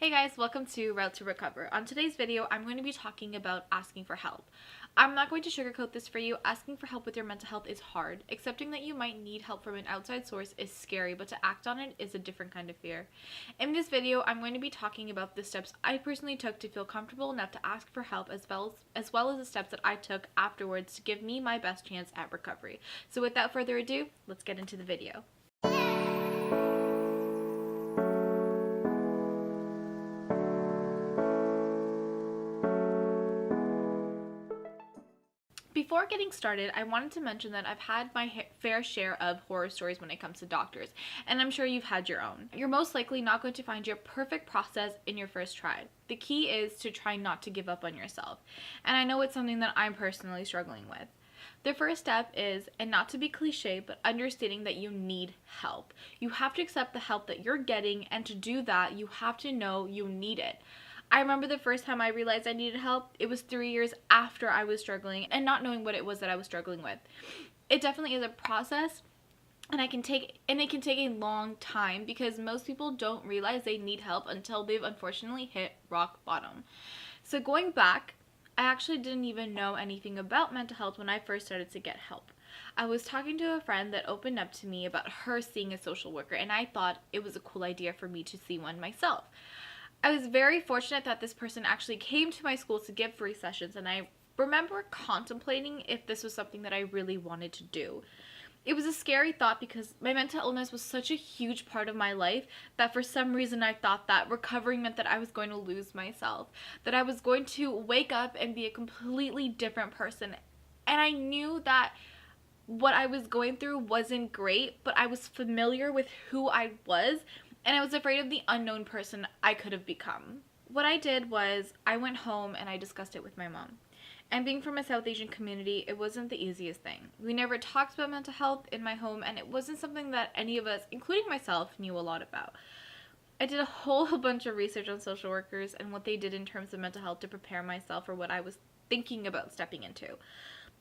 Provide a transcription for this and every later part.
Hey guys, welcome to Route to Recover. On today's video, I'm going to be talking about asking for help. I'm not going to sugarcoat this for you. Asking for help with your mental health is hard. Accepting that you might need help from an outside source is scary, but to act on it is a different kind of fear. In this video, I'm going to be talking about the steps I personally took to feel comfortable enough to ask for help, as well as the steps that I took afterwards to give me my best chance at recovery. So without further ado, let's get into the video. Before getting started, I wanted to mention that I've had my fair share of horror stories when it comes to doctors, and I'm sure you've had your own. You're most likely not going to find your perfect process in your first try. The key is to try not to give up on yourself, and I know it's something that I'm personally struggling with. The first step is, and not to be cliche, but understanding that you need help. You have to accept the help that you're getting, and to do that, you have to know you need it. I remember the first time I realized I needed help, it was 3 years after I was struggling and not knowing what it was that I was struggling with. It definitely is a process, and it can take a long time because most people don't realize they need help until they've unfortunately hit rock bottom. So going back, I actually didn't even know anything about mental health when I first started to get help. I was talking to a friend that opened up to me about her seeing a social worker, and I thought it was a cool idea for me to see one myself. I was very fortunate that this person actually came to my school to give free sessions, and I remember contemplating if this was something that I really wanted to do. It was a scary thought because my mental illness was such a huge part of my life that for some reason I thought that recovering meant that I was going to lose myself, that I was going to wake up and be a completely different person. And I knew that what I was going through wasn't great, but I was familiar with who I was, and I was afraid of the unknown person I could have become. What I did was I went home and I discussed it with my mom. And being from a South Asian community, it wasn't the easiest thing. We never talked about mental health in my home, and it wasn't something that any of us, including myself, knew a lot about. I did a whole bunch of research on social workers and what they did in terms of mental health to prepare myself for what I was thinking about stepping into.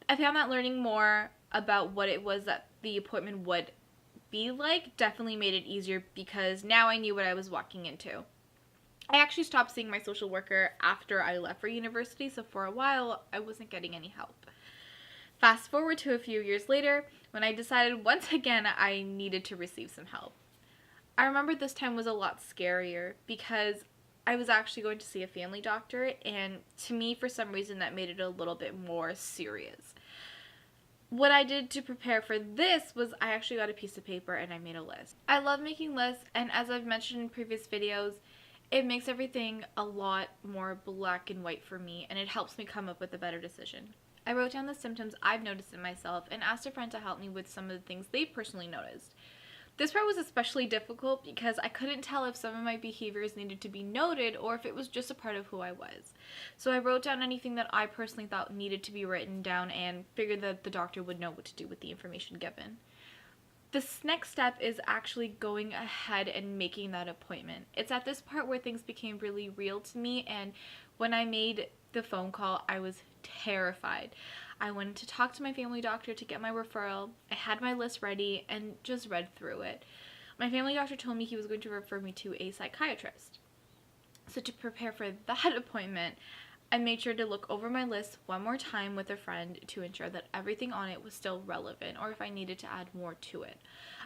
I found that learning more about what it was that the appointment would be like definitely made it easier because now I knew what I was walking into. I actually stopped seeing my social worker after I left for university, so for a while I wasn't getting any help. Fast forward to a few years later when I decided once again I needed to receive some help. I remember this time was a lot scarier because I was actually going to see a family doctor, and to me for some reason that made it a little bit more serious. What I did to prepare for this was I actually got a piece of paper and I made a list. I love making lists, and as I've mentioned in previous videos, it makes everything a lot more black and white for me, and it helps me come up with a better decision. I wrote down the symptoms I've noticed in myself and asked a friend to help me with some of the things they personally noticed. This part was especially difficult because I couldn't tell if some of my behaviors needed to be noted or if it was just a part of who I was. So I wrote down anything that I personally thought needed to be written down and figured that the doctor would know what to do with the information given. This next step is actually going ahead and making that appointment. It's at this part where things became really real to me, and when I made the phone call, I was terrified. I went to talk to my family doctor to get my referral. I had my list ready and just read through it. My family doctor told me he was going to refer me to a psychiatrist. So to prepare for that appointment, I made sure to look over my list one more time with a friend to ensure that everything on it was still relevant or if I needed to add more to it.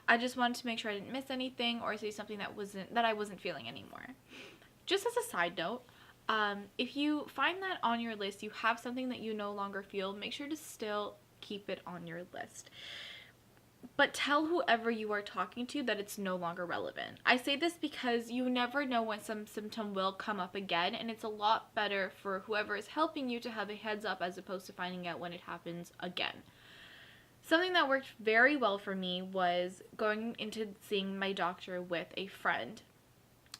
I just wanted to make sure I didn't miss anything or say something that I wasn't feeling anymore. Just as a side note, if you find that on your list you have something that you no longer feel, make sure to still keep it on your list. But tell whoever you are talking to that it's no longer relevant. I say this because you never know when some symptom will come up again, and it's a lot better for whoever is helping you to have a heads up as opposed to finding out when it happens again. Something that worked very well for me was going into seeing my doctor with a friend.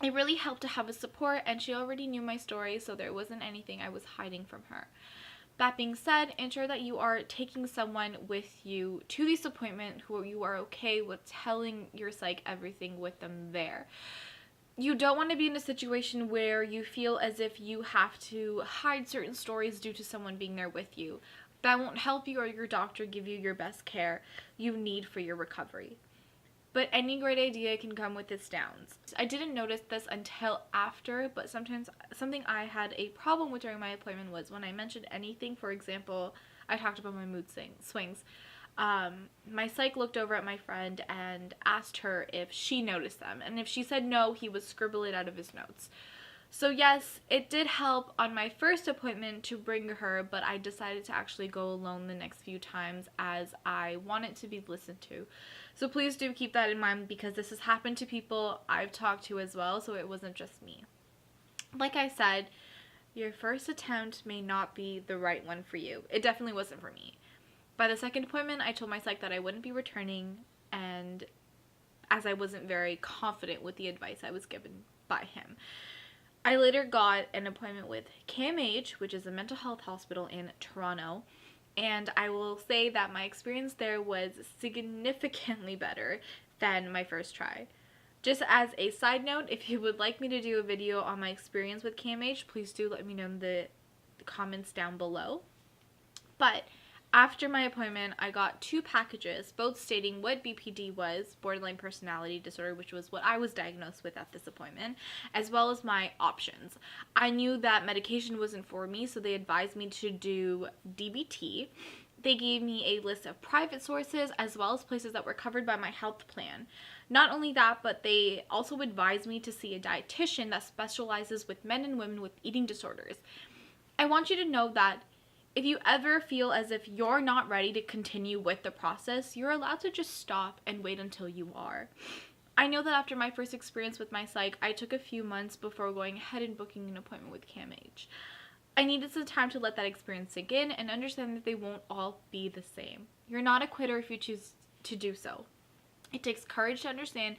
It really helped to have a support, and she already knew my story, so there wasn't anything I was hiding from her. That being said, ensure that you are taking someone with you to this appointment who you are okay with telling your psych everything with them there. You don't want to be in a situation where you feel as if you have to hide certain stories due to someone being there with you. That won't help you or your doctor give you your best care you need for your recovery. but any great idea can come with its downs. I didn't notice this until after, but sometimes something I had a problem with during my appointment was when I mentioned anything. For example, I talked about my mood swings. My psych looked over at my friend and asked her if she noticed them, and if she said no, he would scribble it out of his notes. So yes, it did help on my first appointment to bring her, but I decided to actually go alone the next few times as I wanted to be listened to. So please do keep that in mind, because this has happened to people I've talked to as well, so it wasn't just me. Like I said, your first attempt may not be the right one for you. It definitely wasn't for me. By the second appointment, I told my psych that I wouldn't be returning, and as I wasn't very confident with the advice I was given by him. I later got an appointment with CAMH, which is a mental health hospital in Toronto, and I will say that my experience there was significantly better than my first try. Just as a side note, if you would like me to do a video on my experience with CAMH, please do let me know in the comments down below. But after my appointment, I got 2 packages, both stating what BPD was, borderline personality disorder, which was what I was diagnosed with at this appointment, as well as my options. I knew that medication wasn't for me, so they advised me to do DBT. They gave me a list of private sources as well as places that were covered by my health plan. Not only that, but they also advised me to see a dietitian that specializes with men and women with eating disorders. I want you to know that if you ever feel as if you're not ready to continue with the process, you're allowed to just stop and wait until you are. I know that after my first experience with my psych, I took a few months before going ahead and booking an appointment with CAMH. I needed some time to let that experience sink in and understand that they won't all be the same. You're not a quitter if you choose to do so. It takes courage to understand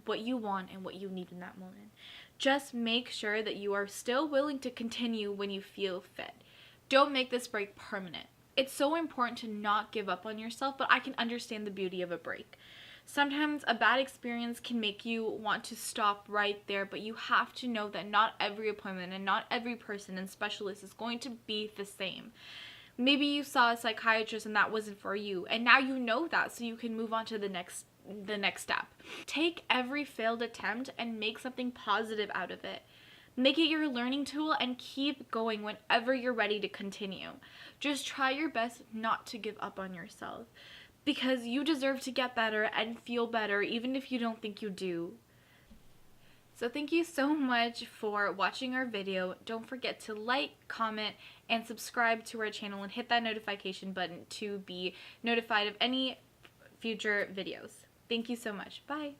what you want and what you need in that moment. Just make sure that you are still willing to continue when you feel fit. Don't make this break permanent. It's so important to not give up on yourself, but I can understand the beauty of a break. Sometimes a bad experience can make you want to stop right there, but you have to know that not every appointment and not every person and specialist is going to be the same. Maybe you saw a psychiatrist and that wasn't for you, and now you know that, so you can move on to the next step. Take every failed attempt and make something positive out of it. Make it your learning tool and keep going whenever you're ready to continue. Just try your best not to give up on yourself, because you deserve to get better and feel better even if you don't think you do. So thank you so much for watching our video. Don't forget to like, comment, and subscribe to our channel and hit that notification button to be notified of any future videos. Thank you so much. Bye.